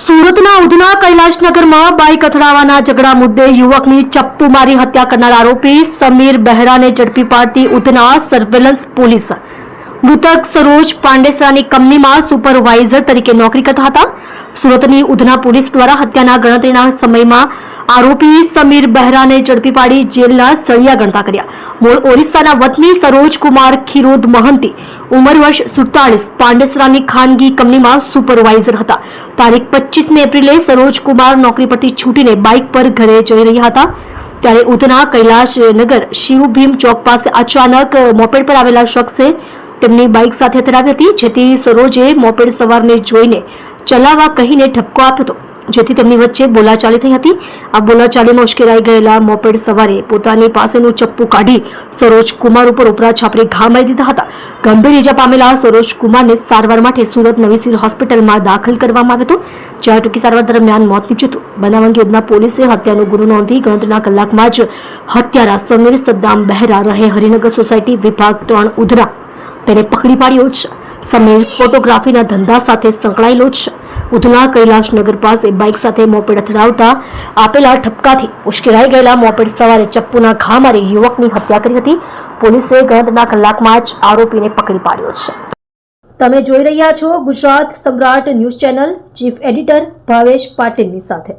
સુરતના ઉધના કૈલાશનગરમાં બાઇક અથડાવાના ઝઘડા મુદ્દે યુવકની ચપ્પુ મારી હત્યા કરનાર આરોપી સમીર બહેરાને ઝડપી પાડતી ઉધના સર્વેલન્સ પોલીસ મૃતક સરોજ પાંડેસરાની કંપનીમાં સુપરવાઇઝર તરીકે નોકરી કરતા હતા. સુરતની ઉધના પોલીસ દ્વારા હત્યાના ગણતરીના સમયમાં આરોપી સમીર બહેરાને ઝડપી પાડી જેલના સળિયા ગણતા કર્યા. મૂળ ઓરિસ્સાના વતની સરોજ કુમાર ખીરોદ મહંતી ઉંમર વર્ષ 47 પાંડેસરાની ખાનગી કંપનીમાં સુપરવાઇઝર હતા. તારીખ 25 એપ્રિલે સરોજ કુમાર નોકરી પરથી છૂટીને બાઇક પર ઘરે જઈ રહ્યા હતા ત્યારે ઉધના કૈલાશનગર શિવભીમ ચોક પાસે અચાનક મોપેડ પર આવેલા શખ્સે તેમની બાઇક સાથે અથડાવી હતી, જેથી સરોજે મોપેડ સવારને જોઈને ચલાવવા કહીને ઠપકો આપ્યો હતો, જેથી તેમની વચ્ચે બોલાચાલી થઈ હતી. આ બોલાચાલીમાં ઉશ્કેરાઈ ગયેલા મોપેડ સવારે પોતાની પાસેનું ચપ્પુ કાઢી સરોજ કુમાર ઉપર ઉપરા છાપરી ઘા મારી દીધા હતા. ગંભીર ઈજા પામેલા સરોજ કુમારને સારવાર માટે સુરત નવી સિવિલ હોસ્પિટલમાં દાખલ કરવામાં આવ્યો હતો, જ્યાં ટૂંકી સારવાર દરમિયાન મોત નીપજ્યું હતું. બનાવ અંગે ઉધના પોલીસે હત્યાનો ગુનો નોંધી ગણતરીના કલાકમાં જ હત્યારા સમીર સદ્દામ બહેરા રહે હરિનગર સોસાયટી વિભાગ 3 ઉધના તેને પકડી પાડ્યો છે. સમીર ફોટોગ્રાફીના ધંધા સાથે સંકળાયેલો છે. ઉધના કૈલાશનગર પાસે બાઇક સાથે મોપેડ અથડાવતા આપેલા ઠપકાથી ઉશ્કેરાઈ ગયેલા મોપેડ સવારે ચપ્પુના ઘા મારી યુવકની હત્યા કરી હતી. પોલીસે ગણતરીના કલાકમાં જ આરોપીને પકડી પાડ્યો છે. તમે જોઈ રહ્યા છો ગુજરાત સમ્રાટ news channel. Chief editor Bhavesh પાટીલની સાથે.